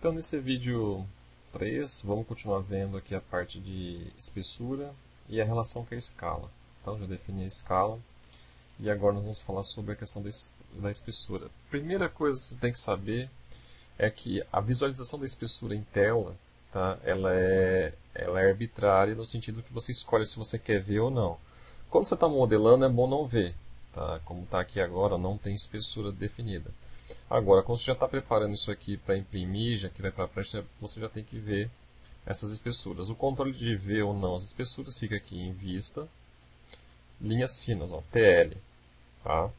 Então nesse vídeo 3, vamos continuar vendo aqui a parte de espessura e a relação com a escala. Então já defini a escala e agora nós vamos falar sobre a questão da espessura. Primeira coisa que você tem que saber é que a visualização da espessura em tela, tá, ela é arbitrária no sentido que você escolhe se você quer ver ou não. Quando você está modelando é bom não ver, tá? Como está aqui agora, não tem espessura definida. Agora, quando você já está preparando isso aqui para imprimir, já que vai para a prancha, você já tem que ver essas espessuras. O controle de ver ou não as espessuras fica aqui em vista, linhas finas, ó, TL. Tá?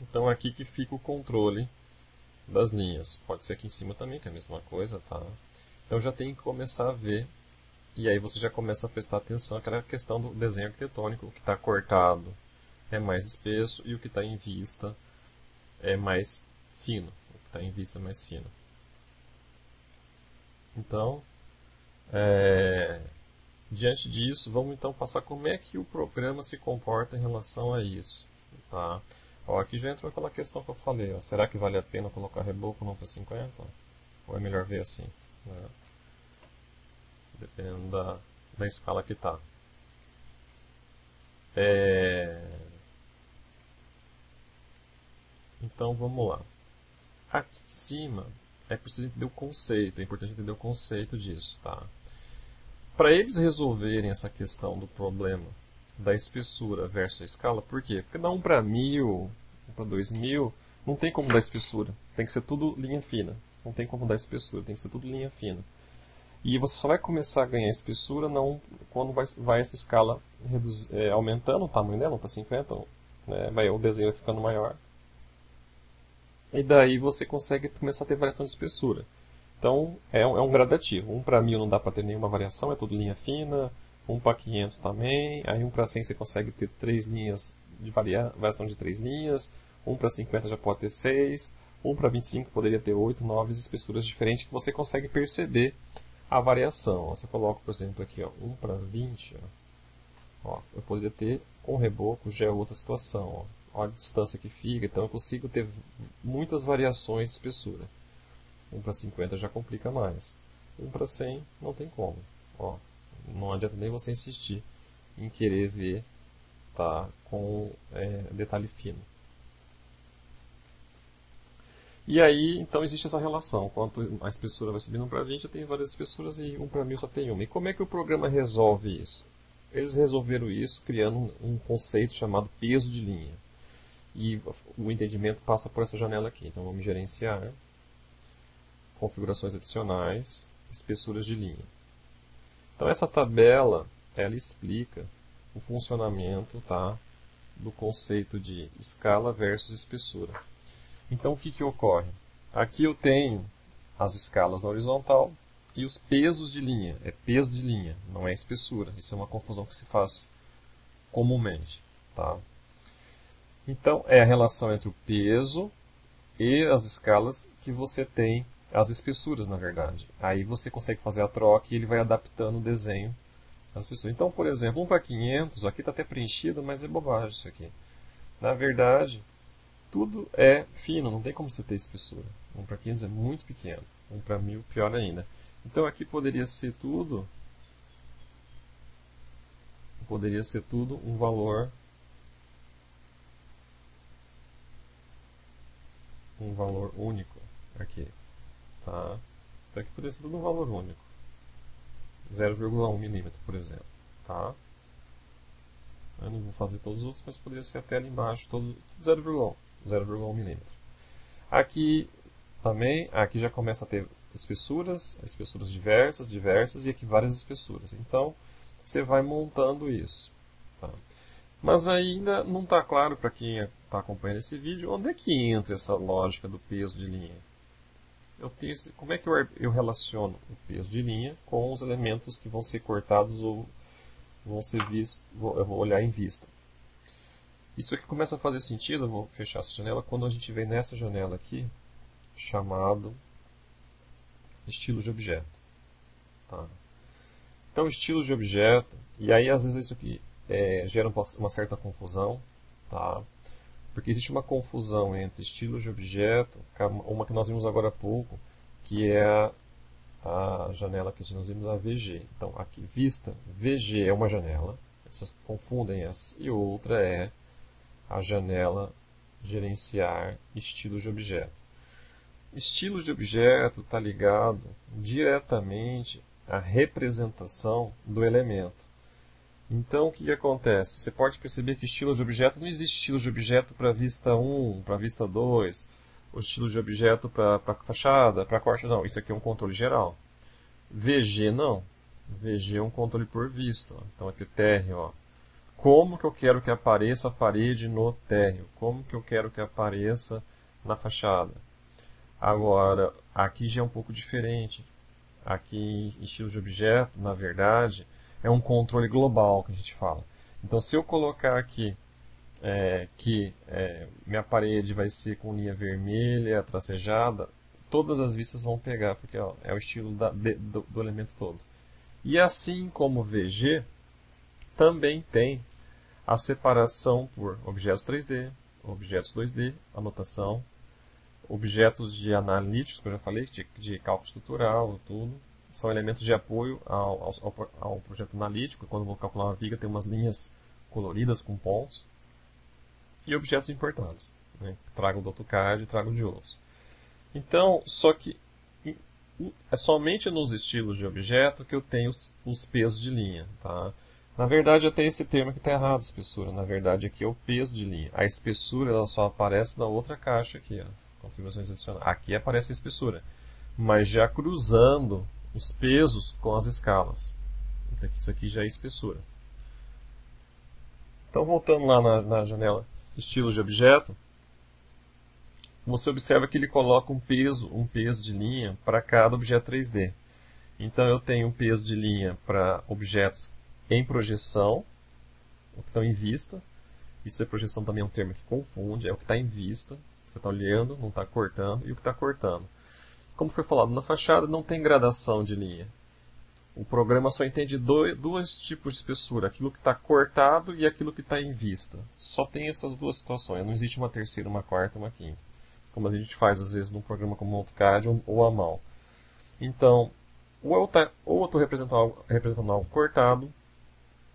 Então é aqui que fica o controle das linhas. Pode ser aqui em cima também, que é a mesma coisa. Tá? Então já tem que começar a ver, e aí você já começa a prestar atenção àquela questão do desenho arquitetônico. O que está cortado é mais espesso e o que está em vista é mais fino. O que está em vista é mais fino. Então, diante disso, vamos então passar como é que o programa se comporta em relação a isso. Tá? Ó, aqui já entrou aquela questão que eu falei. Ó, será que vale a pena colocar reboco não para 50? Ou é melhor ver assim? Né? Dependendo da escala que está. Então vamos lá. Aqui em cima é preciso entender o conceito, é importante entender o conceito disso. Tá? Para eles resolverem essa questão do problema da espessura versus a escala, por quê? Porque dá 1 para 1000, 1 para 2000, não tem como dar espessura, tem que ser tudo linha fina. Não tem como dar espessura, tem que ser tudo linha fina. E você só vai começar a ganhar espessura quando vai essa escala aumentando o tamanho dela, 1 para 50, né, o desenho vai ficando maior. E daí você consegue começar a ter variação de espessura. Então é um gradativo. 1 para 1000 não dá para ter nenhuma variação, é tudo linha fina. 1 para 500 também. Aí 1 para 100 você consegue ter 3 linhas de variação de 3 linhas. 1 para 50 já pode ter 6. 1 para 25 poderia ter 8, 9 espessuras diferentes que você consegue perceber a variação. Você coloca, por exemplo, aqui, ó, 1 para 20. Ó, eu poderia ter um reboco, já é outra situação. Ó. Olha a distância que fica, então eu consigo ter muitas variações de espessura. 1 para 50 já complica mais. 1 para 100 não tem como. Ó, não adianta nem você insistir em querer ver, tá, com detalhe fino. E aí, então, existe essa relação. Quanto a espessura vai subindo 1 para 20, eu tenho várias espessuras e 1 para 1000 só tem uma. E como é que o programa resolve isso? Eles resolveram isso criando um conceito chamado peso de linha. E o entendimento passa por essa janela aqui. Então vamos gerenciar configurações adicionais, espessuras de linha. Então essa tabela, ela explica o funcionamento, tá, do conceito de escala versus espessura. Então o que ocorre? Aqui eu tenho as escalas na horizontal e os pesos de linha. É peso de linha, não é espessura. Isso é uma confusão que se faz comumente. Tá? Então, é a relação entre o peso e as escalas que você tem, as espessuras, na verdade. Aí você consegue fazer a troca e ele vai adaptando o desenho às espessuras. Então, por exemplo, 1 para 500, aqui está até preenchido, mas é bobagem isso aqui. Na verdade, tudo é fino, não tem como você ter espessura. 1 para 500 é muito pequeno, 1 para 1000 pior ainda. Então, aqui poderia ser tudo um valor único aqui, tá? Então aqui poderia ser tudo um valor único, 0,1 milímetro, por exemplo, tá? Eu não vou fazer todos os outros, mas poderia ser até ali embaixo, todo 0,1 milímetro. Aqui também, aqui já começa a ter espessuras diversas, e aqui várias espessuras. Então, você vai montando isso. Tá? Mas ainda não está claro para quem está acompanhando esse vídeo onde é que entra essa lógica do peso de linha. Como é que eu relaciono o peso de linha com os elementos que vão ser cortados ou vão ser vistos, eu vou olhar em vista. Isso aqui começa a fazer sentido, eu vou fechar essa janela, quando a gente vem nessa janela aqui, chamado estilos de objeto. Tá? Então, estilos de objeto, e aí às vezes isso aqui gera uma certa confusão, tá? Porque existe uma confusão entre estilos de objeto, uma que nós vimos agora há pouco, que é a janela que nós vimos, a VG. Então, aqui, vista, VG é uma janela, vocês confundem essas, e outra é a janela gerenciar estilos de objeto. Estilos de objeto está ligado diretamente à representação do elemento. Então, o que acontece? Você pode perceber que estilos de objeto, não existe estilos de objeto para vista 1, para vista 2, ou estilos de objeto para fachada, para corte, não. Isso aqui é um controle geral. VG não. VG é um controle por vista. Ó. Então, aqui o térreo. Ó. Como que eu quero que apareça a parede no térreo? Como que eu quero que apareça na fachada? Agora, aqui já é um pouco diferente. Aqui, estilos de objeto, na verdade, é um controle global que a gente fala. Então, se eu colocar aqui que minha parede vai ser com linha vermelha, tracejada, todas as vistas vão pegar, porque ó, é o estilo do elemento todo. E assim como o VG, também tem a separação por objetos 3D, objetos 2D, anotação, objetos de analíticos, que eu já falei, de cálculo estrutural, tudo. São elementos de apoio ao projeto analítico. Quando eu vou calcular uma viga, tem umas linhas coloridas com pontos. E objetos importados. Né? Trago do AutoCAD e trago de outros. Então, só que é somente nos estilos de objeto que eu tenho os pesos de linha. Tá? Na verdade, eu tenho esse termo que está errado, espessura. Na verdade, aqui é o peso de linha. A espessura ela só aparece na outra caixa aqui. Ó, configurações adicionais. Aqui aparece a espessura. Mas já cruzando os pesos com as escalas. Então, isso aqui já é espessura. Então, voltando lá na janela estilos de objeto, você observa que ele coloca um peso de linha para cada objeto 3D. Então eu tenho um peso de linha para objetos em projeção, o que estão em vista. Isso é projeção também é um termo que confunde, é o que está em vista, você está olhando, não está cortando, e o que está cortando. Como foi falado, na fachada não tem gradação de linha. O programa só entende dois tipos de espessura, aquilo que está cortado e aquilo que está em vista. Só tem essas duas situações, não existe uma terceira, uma quarta, uma quinta. Como a gente faz às vezes num programa como o AutoCAD ou a mão. Então, ou eu estou representando algo cortado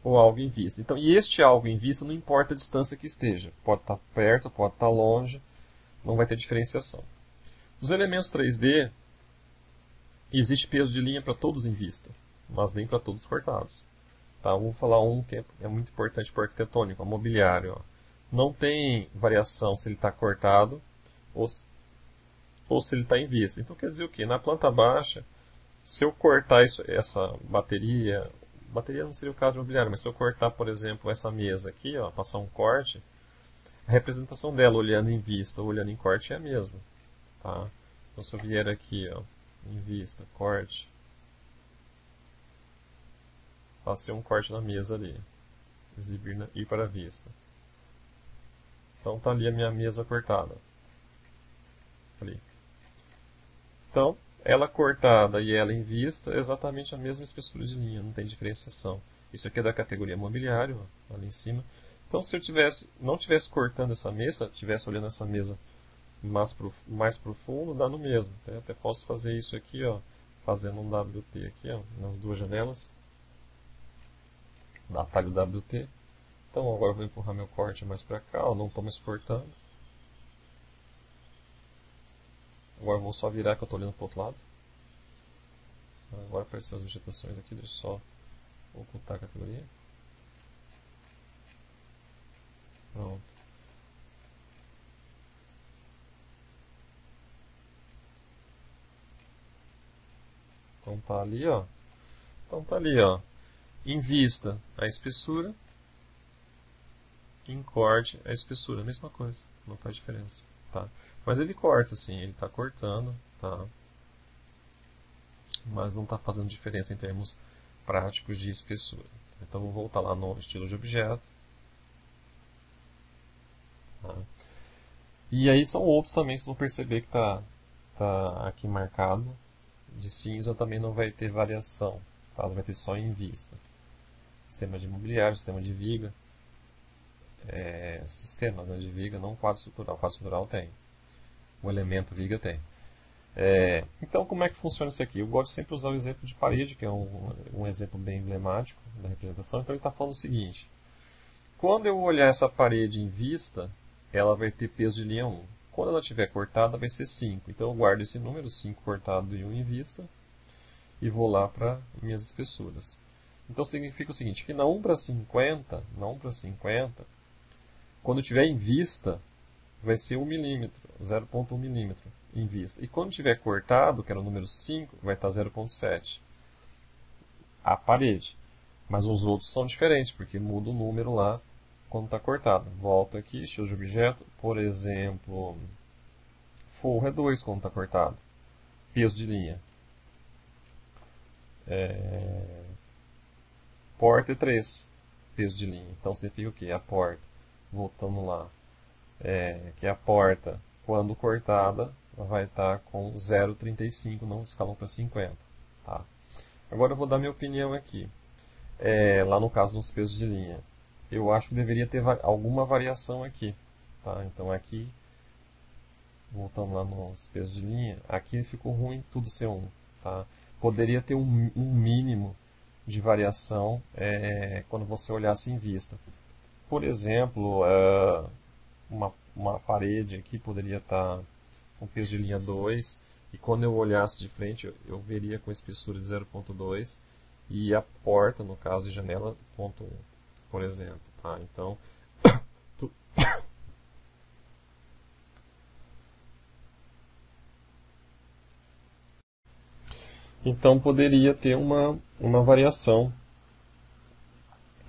ou algo em vista. Então, e este algo em vista não importa a distância que esteja. Pode estar perto, pode estar longe, não vai ter diferenciação. Dos elementos 3D, existe peso de linha para todos em vista, mas nem para todos cortados. Tá? Vou falar um que é muito importante para o arquitetônico, o mobiliário. Ó. Não tem variação se ele está cortado ou se ele está em vista. Então quer dizer o quê? Na planta baixa, se eu cortar essa bateria não seria o caso de mobiliário, mas se eu cortar, por exemplo, essa mesa aqui, ó, passar um corte, a representação dela olhando em vista ou olhando em corte é a mesma. Tá? Então se eu vier aqui, ó, em vista, corte, passei um corte na mesa ali, exibir ir para a vista. Então está ali a minha mesa cortada. Ali. Então, ela cortada e ela em vista é exatamente a mesma espessura de linha, não tem diferenciação. Isso aqui é da categoria mobiliário, ó, ali em cima. Então, se eu não estivesse cortando essa mesa, estivesse olhando essa mesa mais profundo, dá no mesmo. Até posso fazer isso aqui, ó, fazendo um WT aqui, ó, nas duas janelas. Dá atalho WT. Então agora eu vou empurrar meu corte mais para cá, ó, não estou mais cortando. Agora eu vou só virar que eu estou olhando para o outro lado. Agora apareceu as vegetações aqui, deixa eu só ocultar a categoria. Pronto. Então tá ali, ó. Então tá ali, ó. Em vista, a espessura. Em corte, a espessura. Mesma coisa. Não faz diferença. Tá? Mas ele corta, assim. Ele está cortando. Tá? Mas não está fazendo diferença em termos práticos de espessura. Então vou voltar lá no estilo de objeto. Tá? E aí são outros também. Vocês vão perceber que tá aqui marcado. De cinza também não vai ter variação, tá? Vai ter só em vista. Sistema de imobiliário, sistema de viga. Sistema, né, de viga, não quadro estrutural. Quadro estrutural tem. O elemento viga tem. Então, como é que funciona isso aqui? Eu gosto sempre de usar o exemplo de parede, que é um exemplo bem emblemático da representação. Então, ele está falando o seguinte. Quando eu olhar essa parede em vista, ela vai ter peso de linha 1. Quando ela estiver cortada, vai ser 5. Então, eu guardo esse número, 5 cortado e 1 em vista, e vou lá para minhas espessuras. Então, significa o seguinte, que na 1 para 50, quando estiver em vista, vai ser 1 milímetro, 0,1 milímetro em vista. E quando estiver cortado, que era o número 5, vai estar 0,7. A parede. Mas os outros são diferentes, porque muda o número lá quando está cortado. Volto aqui, estilo de objeto, por exemplo, forro é 2 quando está cortado. Peso de linha. Porta é 3, peso de linha. Então significa o quê? A porta. Voltando lá. Que a porta, quando cortada, vai estar com 0,35, não escalão para 50. Tá? Agora eu vou dar minha opinião aqui. Lá no caso dos pesos de linha. Eu acho que deveria ter alguma variação aqui. Tá? Então aqui, voltando lá nos pesos de linha, aqui ficou ruim tudo ser 1. Tá? Poderia ter um mínimo de variação quando você olhasse em vista. Por exemplo, uma parede aqui poderia estar com peso de linha 2, e quando eu olhasse de frente eu veria com espessura de 0,2, e a porta, no caso de janela, 0,1, por exemplo. Tá? Então, então poderia ter uma variação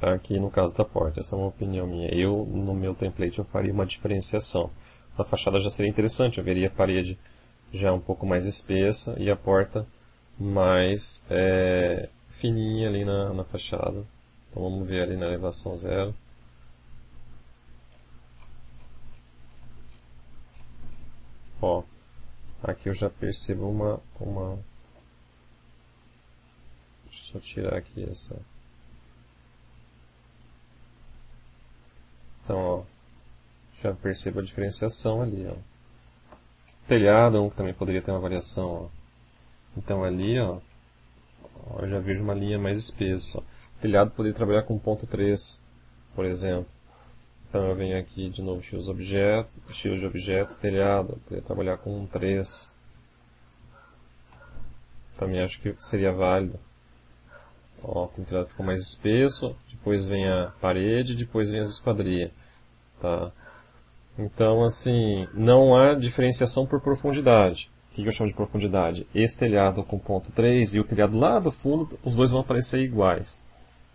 aqui no caso da porta. Essa é uma opinião minha. No meu template, eu faria uma diferenciação. A fachada já seria interessante, eu veria a parede já um pouco mais espessa e a porta mais fininha ali na fachada. Então vamos ver ali na elevação 0. Ó, aqui eu já percebo uma... Deixa eu só tirar aqui essa... Então, ó, já percebo a diferenciação ali, ó. Telhado é um que também poderia ter uma variação, ó. Então ali, ó, eu já vejo uma linha mais espessa, ó. Telhado poderia trabalhar com ponto 3, por exemplo. Então eu venho aqui de novo, estilo de objeto, telhado, poderia trabalhar com um 3. Também acho que seria válido. Ó, o telhado ficou mais espesso, depois vem a parede, depois vem as esquadrias. Tá? Então, assim, não há diferenciação por profundidade. O que eu chamo de profundidade? Esse telhado com ponto 3 e o telhado lá do fundo, os dois vão aparecer iguais.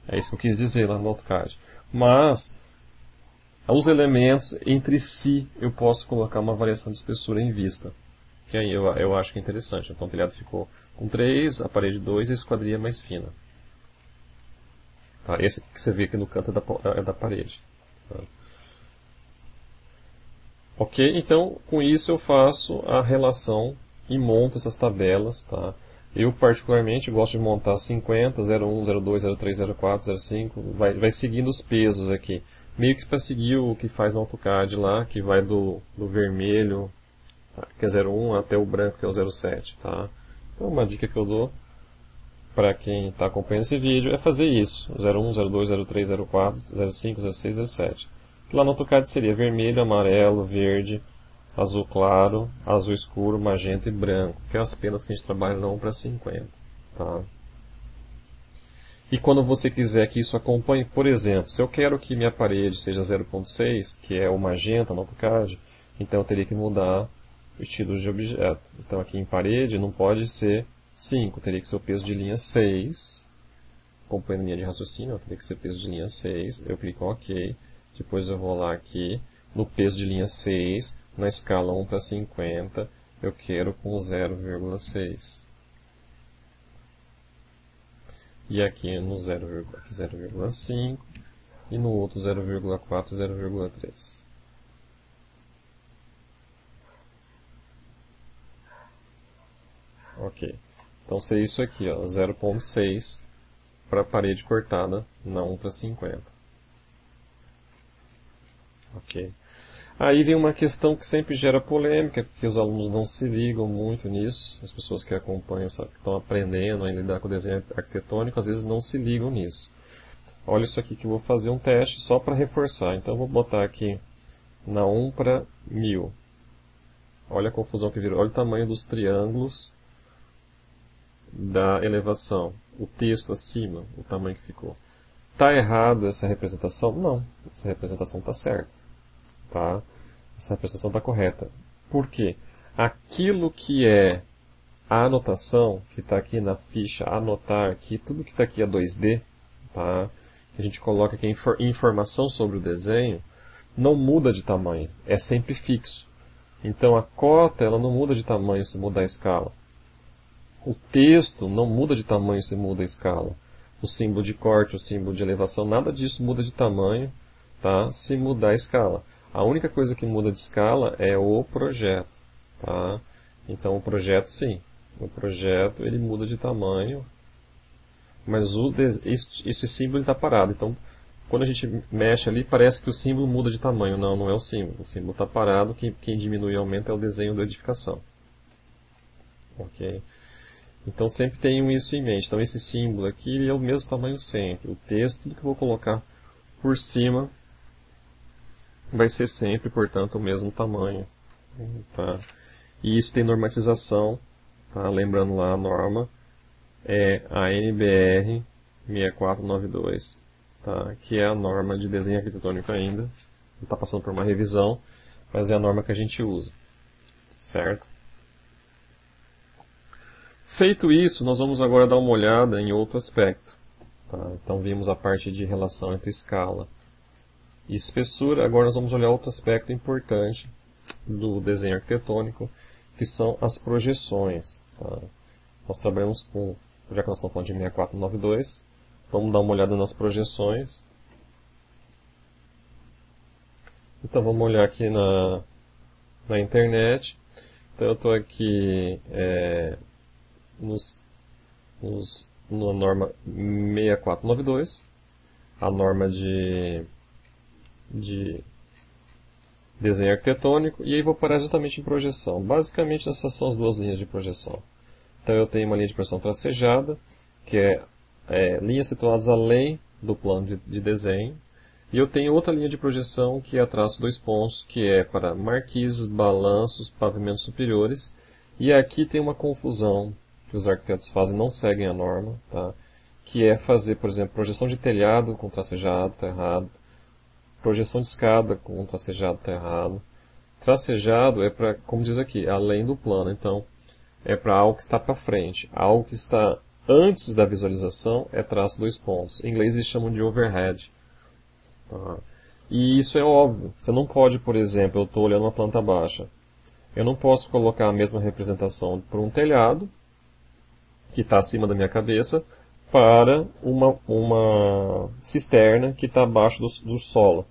É isso que eu quis dizer lá no AutoCAD. Mas, os elementos entre si, eu posso colocar uma variação de espessura em vista. Que aí eu acho que é interessante. Então, o telhado ficou com 3, a parede 2 e a esquadria mais fina. Tá? Esse que você vê aqui no canto é da parede. Tá? Ok? Então, com isso eu faço a relação e monto essas tabelas. Tá? Eu, particularmente, gosto de montar 50, 01, 02, 03, 04, 05. Vai seguindo os pesos aqui. Meio que para seguir o que faz no AutoCAD lá, que vai do vermelho, que é 01, até o branco, que é o 07. Tá? Então, uma dica que eu dou para quem está acompanhando esse vídeo é fazer isso. 01, 02, 03, 04, 05, 06, 07. Lá no AutoCAD seria vermelho, amarelo, verde, azul claro, azul escuro, magenta e branco, que é as penas que a gente trabalha na 1 para 50. Tá? E quando você quiser que isso acompanhe, por exemplo, se eu quero que minha parede seja 0.6, que é o magenta no AutoCAD, então eu teria que mudar o estilo de objeto. Então aqui em parede não pode ser 5, teria que ser o peso de linha 6, acompanhando a linha de raciocínio, teria que ser peso de linha 6, eu clico em OK. Depois eu vou lá aqui, no peso de linha 6, na escala 1 para 50, eu quero com 0,6. E aqui no 0,5 e no outro 0,4, 0,3. Ok. Então seria isso aqui, 0,6 para a parede cortada na 1 para 50. Ok. Aí vem uma questão que sempre gera polêmica, porque os alunos não se ligam muito nisso, as pessoas que acompanham, sabe, que estão aprendendo a lidar com o desenho arquitetônico, às vezes não se ligam nisso. Olha isso aqui que eu vou fazer um teste só para reforçar. Então eu vou botar aqui na 1/1000. Olha a confusão que virou. Olha o tamanho dos triângulos da elevação. O texto acima, o tamanho que ficou. Está errado essa representação? Não. Essa representação está certa. Tá? Essa representação está correta. Por quê? Aquilo que é a anotação, que está aqui na ficha, anotar aqui, tudo que está aqui é 2D, tá? Que a gente coloca aqui informação sobre o desenho, não muda de tamanho, é sempre fixo. Então a cota ela não muda de tamanho se mudar a escala. O texto não muda de tamanho se muda a escala. O símbolo de corte, o símbolo de elevação, nada disso muda de tamanho, tá? Se mudar a escala. A única coisa que muda de escala é o projeto, tá? Então o projeto sim, o projeto ele muda de tamanho, mas esse símbolo está parado. Então quando a gente mexe ali parece que o símbolo muda de tamanho. Não, não é o símbolo está parado, quem diminui e aumenta é o desenho da edificação. Ok? Então sempre tenham isso em mente. Então esse símbolo aqui ele é o mesmo tamanho sempre. O texto, tudo que eu vou colocar por cima vai ser sempre, portanto, o mesmo tamanho. Tá? E isso tem normatização. Tá? Lembrando lá a norma, é a NBR 6492, tá? Que é a norma de desenho arquitetônico ainda. Não está passando por uma revisão, mas é a norma que a gente usa. Certo? Feito isso, nós vamos agora dar uma olhada em outro aspecto. Tá? Então vimos a parte de relação entre escala e espessura. Agora nós vamos olhar outro aspecto importante do desenho arquitetônico, que são as projeções. Tá? Nós trabalhamos com, já que nós estamos falando de 6492, vamos dar uma olhada nas projeções. Então vamos olhar aqui na internet. Então eu estou aqui na norma 6492, a norma de desenho arquitetônico, e aí vou parar exatamente em projeção. Basicamente essas são as duas linhas de projeção. Então eu tenho uma linha de projeção tracejada, que é linhas situadas além do plano de desenho, e eu tenho outra linha de projeção que é a traço dois pontos, que é para marquises, balanços, pavimentos superiores, e aqui tem uma confusão que os arquitetos fazem, não seguem a norma, tá? Que é fazer, por exemplo, projeção de telhado com tracejado, está errado. Projeção de escada com tracejado, está errado. Tracejado é para, como diz aqui, além do plano. Então, é para algo que está para frente. Algo que está antes da visualização é traço dois pontos. Em inglês eles chamam de overhead. Tá? E isso é óbvio. Você não pode, por exemplo, eu estou olhando uma planta baixa. Eu não posso colocar a mesma representação para um telhado, que está acima da minha cabeça, para uma cisterna que está abaixo do solo.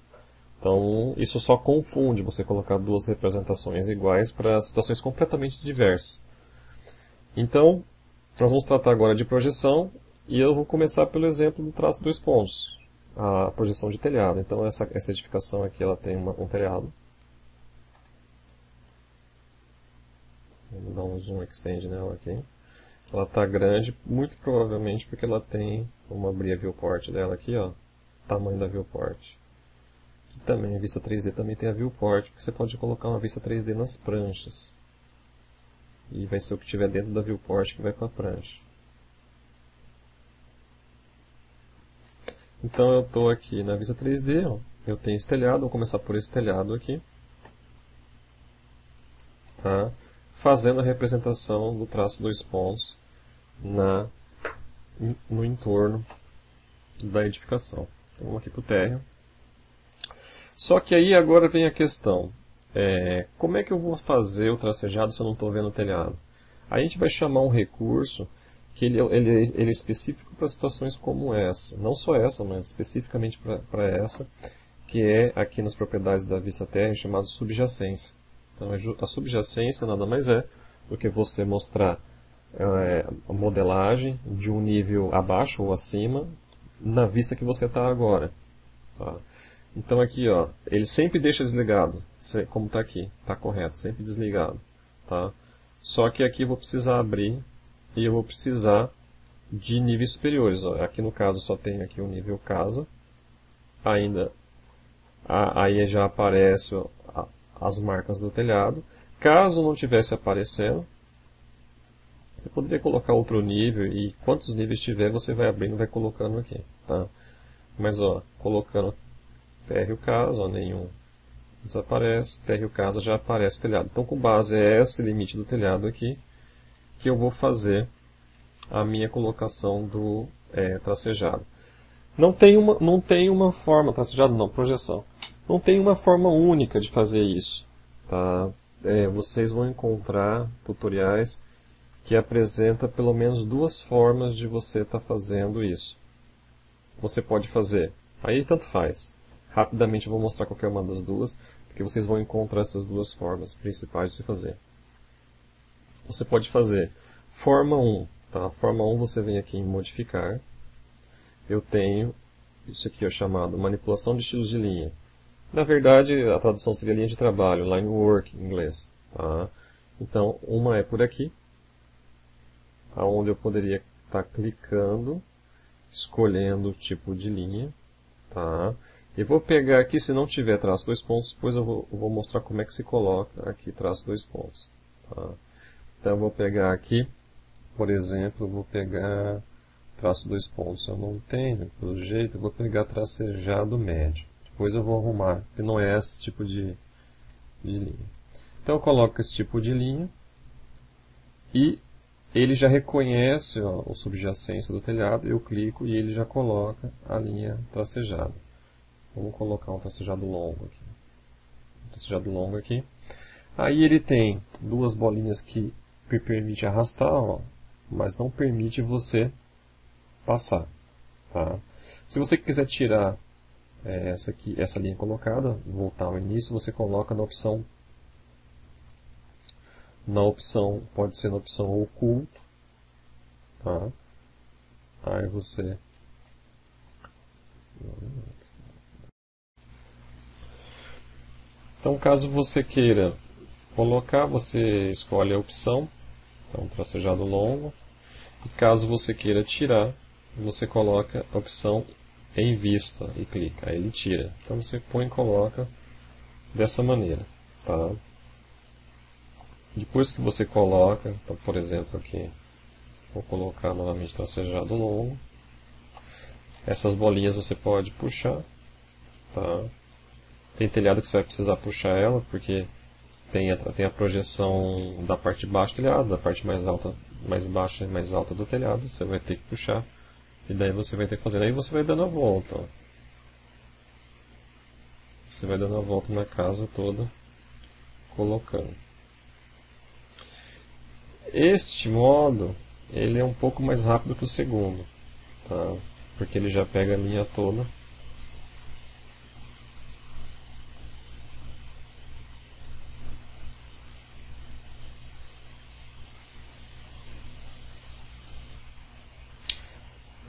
Então, isso só confunde você colocar duas representações iguais para situações completamente diversas. Então, nós vamos tratar agora de projeção, e eu vou começar pelo exemplo do traço dois pontos, a projeção de telhado. Então, essa edificação aqui ela tem um telhado. Vamos dar um zoom extend nela aqui. Ela está grande, muito provavelmente porque ela tem, vamos abrir a viewport dela aqui, ó, tamanho da viewport. Que também, a vista 3D também tem a viewport, porque você pode colocar uma vista 3D nas pranchas. E vai ser o que tiver dentro da viewport que vai para a prancha. Então eu estou aqui na vista 3D, ó, eu tenho esse telhado, vou começar por esse telhado aqui. Tá? Fazendo a representação do traço dois pontos no entorno da edificação. Então, vamos aqui para o térreo. Só que aí agora vem a questão. Como é que eu vou fazer o tracejado se eu não estou vendo o telhado? A gente vai chamar um recurso que ele é específico para situações como essa. Não só essa, mas especificamente para essa, que é aqui nas propriedades da vista térrea, chamado subjacência. Então, a subjacência nada mais é do que você mostrar a modelagem de um nível abaixo ou acima na vista que você está agora. Tá? Então aqui, ó, ele sempre deixa desligado, como está aqui, está correto, sempre desligado, tá? Só que aqui eu vou precisar abrir e eu vou precisar de níveis superiores. Ó. Aqui no caso só tem aqui o nível casa, ainda aí já aparece as marcas do telhado. Caso não tivesse aparecendo, você poderia colocar outro nível e quantos níveis tiver você vai abrindo e vai colocando aqui, tá? Mas ó, colocando térreo casa, ó, nenhum desaparece, térreo casa já aparece o telhado. Então com base é esse limite do telhado aqui que eu vou fazer a minha colocação do tracejado. Não tem uma forma, tracejado não, projeção. Não tem uma forma única de fazer isso, tá? Vocês vão encontrar tutoriais que apresenta pelo menos duas formas de você estar fazendo isso. Você pode fazer, aí tanto faz. Rapidamente eu vou mostrar qualquer uma das duas, porque vocês vão encontrar essas duas formas principais de se fazer. Você pode fazer forma 1, tá? Forma 1 você vem aqui em modificar. Eu tenho isso aqui chamado manipulação de estilos de linha. Na verdade, a tradução seria linha de trabalho, line work em inglês. Tá? Então, uma é por aqui, onde eu poderia estar clicando, escolhendo o tipo de linha. Tá? E vou pegar aqui, se não tiver traço dois pontos, depois eu vou mostrar como é que se coloca aqui traço dois pontos. Tá? Então eu vou pegar aqui, por exemplo, eu vou pegar traço dois pontos. Eu não tenho, pelo jeito, eu vou pegar tracejado médio. Depois eu vou arrumar, que não é esse tipo de linha. Então eu coloco esse tipo de linha e ele já reconhece a subjacência do telhado, eu clico e ele já coloca a linha tracejada. Vamos colocar um tracejado longo aqui. Aí ele tem duas bolinhas que permite arrastar, ó, mas não permite você passar. Tá? Se você quiser tirar essa linha colocada, voltar ao início, você coloca na opção, pode ser na opção oculto, tá? Aí você então, caso você queira colocar, você escolhe a opção, então tracejado longo, e caso você queira tirar, você coloca a opção em vista e clica, aí ele tira. Então você põe e coloca dessa maneira, tá? Depois que você coloca, então, por exemplo aqui, vou colocar novamente tracejado longo. Essas bolinhas você pode puxar, tá? Tem telhado que você vai precisar puxar ela, porque tem a projeção da parte de baixo do telhado, da parte mais alta, mais baixa e mais alta do telhado, você vai ter que puxar. E daí você vai ter que fazer. Aí você vai dando a volta. Ó. Você vai dando a volta na casa toda, colocando. Este modo, ele é um pouco mais rápido que o segundo, tá? Porque ele já pega a linha toda.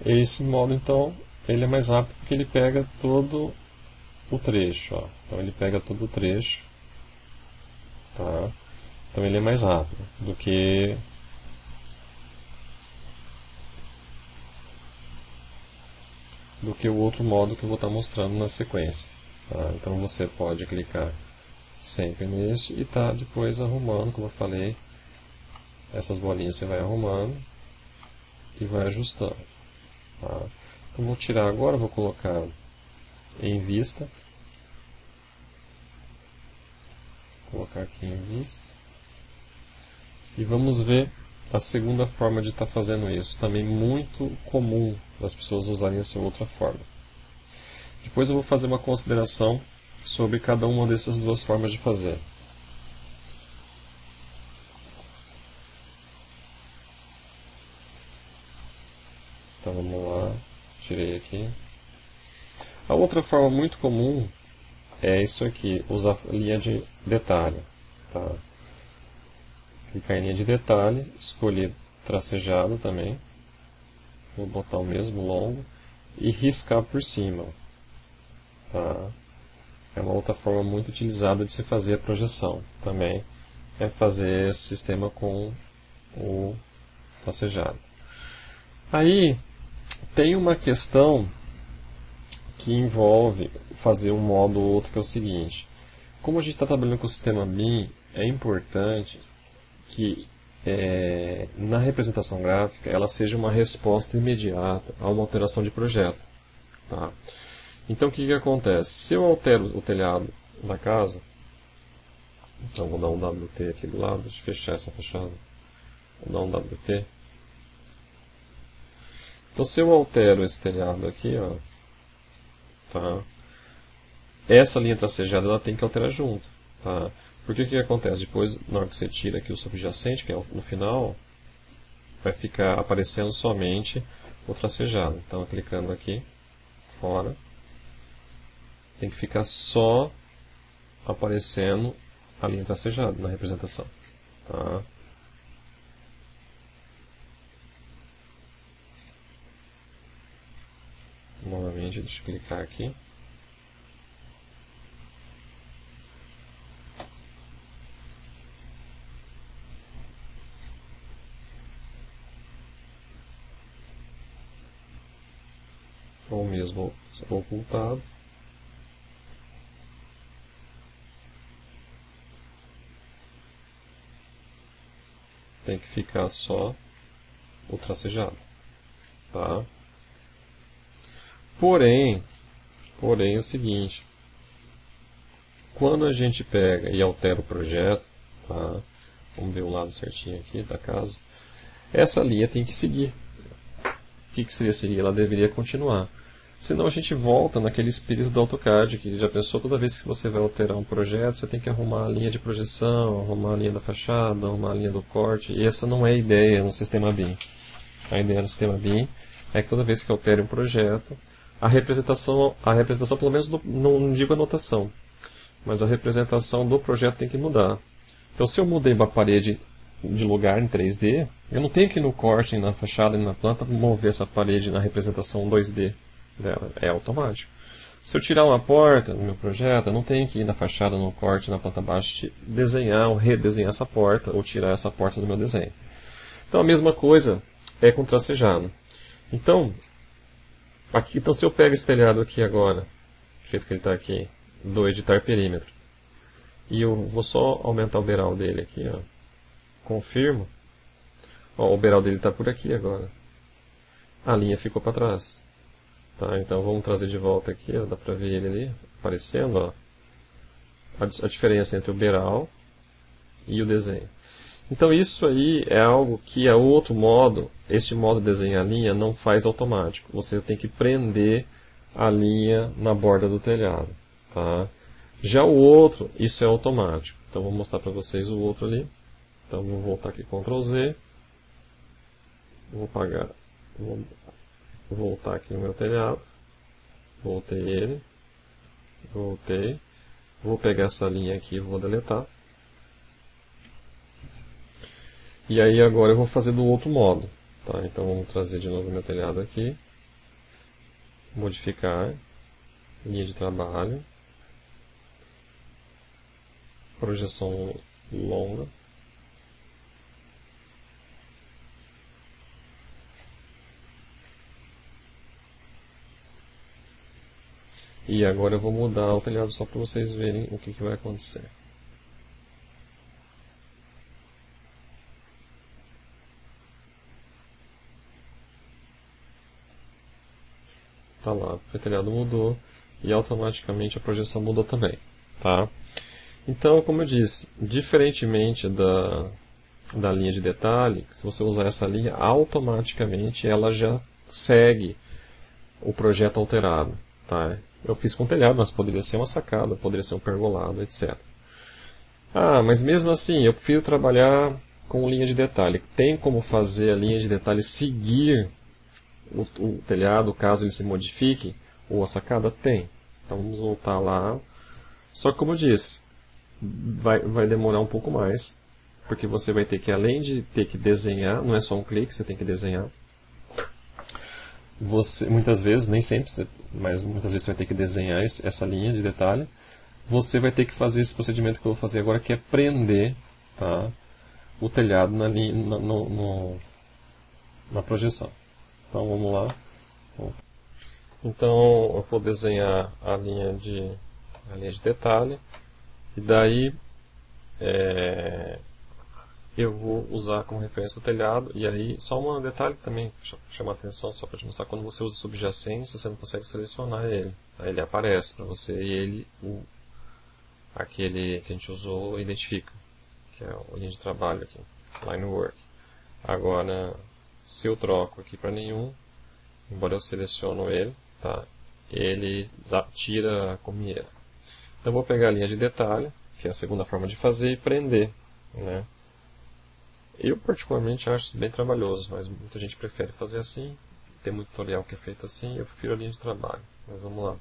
Esse modo, então, ele é mais rápido porque ele pega todo o trecho. Ó. Então, ele pega todo o trecho. Tá? Então, ele é mais rápido do que o outro modo que eu vou estar mostrando na sequência. Tá? Então, você pode clicar sempre nesse e tá depois arrumando, como eu falei. Essas bolinhas você vai arrumando e vai ajustando. Tá? Então, vou tirar agora, vou colocar em vista. Vou colocar aqui em vista. E vamos ver a segunda forma de estar fazendo isso. Também muito comum das pessoas usarem essa outra forma. Depois eu vou fazer uma consideração sobre cada uma dessas duas formas de fazer. Então vamos lá, tirei aqui. A outra forma muito comum é isso aqui, usar linha de detalhe. Tá? Clicar em linha de detalhe, escolher tracejado também. Vou botar o mesmo longo e riscar por cima. Tá? é uma outra forma muito utilizada de se fazer a projeção. Também é fazer esse sistema com o tracejado. Aí tem uma questão que envolve fazer um modo ou outro, que é o seguinte: como a gente está trabalhando com o sistema BIM, é importante que na representação gráfica ela seja uma resposta imediata a uma alteração de projeto. Tá? Então o que acontece? Se eu altero o telhado da casa, então vou dar um WT aqui do lado, deixa eu fechar essa fachada, vou dar um WT. Então se eu altero esse telhado aqui, ó, tá? Essa linha tracejada ela tem que alterar junto. Tá? Porque o que acontece? Depois, na hora que você tira aqui o subjacente, que é no final, vai ficar aparecendo somente o tracejado. Então, clicando aqui, fora, tem que ficar só aparecendo a linha tracejada na representação. Tá? Novamente, deixa eu clicar aqui. Ou mesmo ocultado. Tem que ficar só o tracejado. Tá? Porém é o seguinte: quando a gente pega e altera o projeto, tá? Vamos ver o lado certinho aqui da casa, essa linha tem que seguir. O que seria seguir? Ela deveria continuar. Senão a gente volta naquele espírito do AutoCAD, que já pensou, toda vez que você vai alterar um projeto, você tem que arrumar a linha de projeção, arrumar a linha da fachada, arrumar a linha do corte, e essa não é a ideia no sistema BIM. A ideia no sistema BIM é que toda vez que altere um projeto, a representação pelo menos não digo a anotação, mas a representação do projeto tem que mudar. Então se eu mudei uma parede de lugar em 3D, eu não tenho que ir no corte, na fachada, na planta, mover essa parede na representação 2D dela. É automático. Se eu tirar uma porta no meu projeto, eu não tenho que ir na fachada, no corte, na planta baixa, desenhar ou redesenhar essa porta, ou tirar essa porta do meu desenho. Então a mesma coisa é com tracejado. Então se eu pego esse telhado aqui agora, do jeito que ele está aqui, do editar perímetro, e eu vou só aumentar o beiral dele aqui, ó, confirmo, ó, o beiral dele está por aqui agora, a linha ficou para trás. Tá, então vamos trazer de volta aqui, ó, dá para ver ele ali aparecendo, ó, a diferença entre o beiral e o desenho. Então isso aí é algo que é outro modo, este modo de desenhar a linha não faz automático. Você tem que prender a linha na borda do telhado. Tá? Já o outro, isso é automático. Então vou mostrar para vocês o outro ali. Então vou voltar aqui, Ctrl Z. Vou voltar aqui no meu telhado. Voltei ele. Voltei. Vou pegar essa linha aqui e vou deletar. E aí agora eu vou fazer do outro modo. Tá? Então vamos trazer de novo o meu telhado aqui. Modificar. Linha de trabalho. Projeção longa. E agora eu vou mudar o telhado só para vocês verem o que vai acontecer. Tá lá, o telhado mudou e automaticamente a projeção mudou também. Tá? Então, como eu disse, diferentemente da linha de detalhe, se você usar essa linha, automaticamente ela já segue o projeto alterado. Tá? Eu fiz com telhado, mas poderia ser uma sacada, poderia ser um pergolado, etc. Ah, mas mesmo assim, eu prefiro trabalhar com linha de detalhe. Tem como fazer a linha de detalhe seguir o telhado, caso ele se modifique, ou a sacada? Tem. Então vamos voltar lá. Só que, como eu disse, vai demorar um pouco mais, porque você vai ter que, além de ter que desenhar, não é só um clique, você tem que desenhar. Muitas vezes, nem sempre, mas muitas vezes você vai ter que desenhar essa linha de detalhe. você vai ter que fazer esse procedimento que eu vou fazer agora, que é prender, tá, o telhado na projeção. Então vamos lá. Então eu vou desenhar a linha de detalhe, e daí eu vou usar como referência o telhado. E aí só um detalhe também chama a atenção, só para te mostrar: quando você usa subjacência, você não consegue selecionar ele, aí ele aparece para você, e ele, aquele que a gente usou, identifica, que é a linha de trabalho aqui, line work. Agora, se eu troco aqui para nenhum, embora eu seleciono ele, tá, ele tira a comieira. Então eu vou pegar a linha de detalhe, que é a segunda forma de fazer, e prender, né? Eu particularmente acho bem trabalhoso, mas muita gente prefere fazer assim. Tem muito tutorial que é feito assim, eu prefiro a linha de trabalho. Mas vamos lá.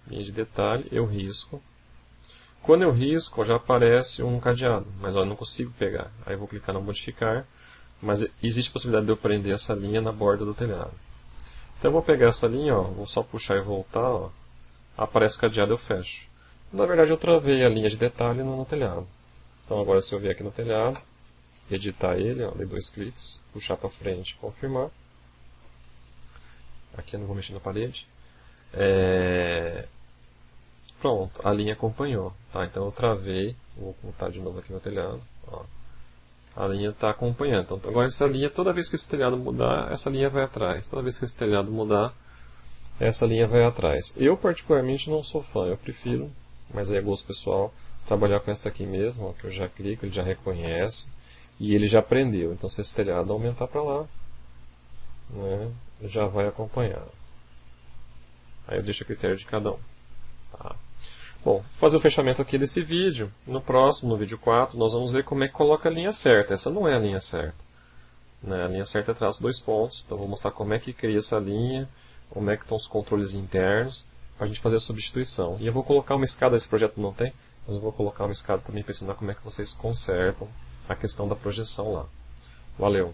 Linha de detalhe, eu risco. Quando eu risco, já aparece um cadeado, mas eu não consigo pegar. Aí eu vou clicar no modificar, mas existe a possibilidade de eu prender essa linha na borda do telhado. Então eu vou pegar essa linha, ó, vou só puxar e voltar, ó, aparece o cadeado, eu fecho. Na verdade eu travei a linha de detalhe no telhado. Então agora, se eu vier aqui no telhado, editar ele, ó, dei 2 cliques, puxar para frente, confirmar. Aqui eu não vou mexer na parede. Pronto, a linha acompanhou. Tá? Então eu travei, vou botar de novo aqui no telhado. Ó. A linha está acompanhando. Então agora essa linha, toda vez que esse telhado mudar, essa linha vai atrás. Toda vez que esse telhado mudar, essa linha vai atrás. Eu particularmente não sou fã, eu prefiro, mas aí é gosto pessoal, trabalhar com essa aqui mesmo, ó, que eu já clico, ele já reconhece e ele já aprendeu. Então se esse telhado aumentar para lá, né, já vai acompanhar. Aí eu deixo a critério de cada um. Tá. Bom, vou fazer o fechamento aqui desse vídeo. No próximo, no vídeo 4, nós vamos ver como é que coloca a linha certa. Essa não é a linha certa, né? A linha certa é traço 2 pontos. Então vou mostrar como é que cria essa linha, como é que estão os controles internos, para a gente fazer a substituição. E eu vou colocar uma escada, esse projeto não tem, mas eu vou colocar uma escada também para ensinar como é que vocês consertam a questão da projeção lá. Valeu!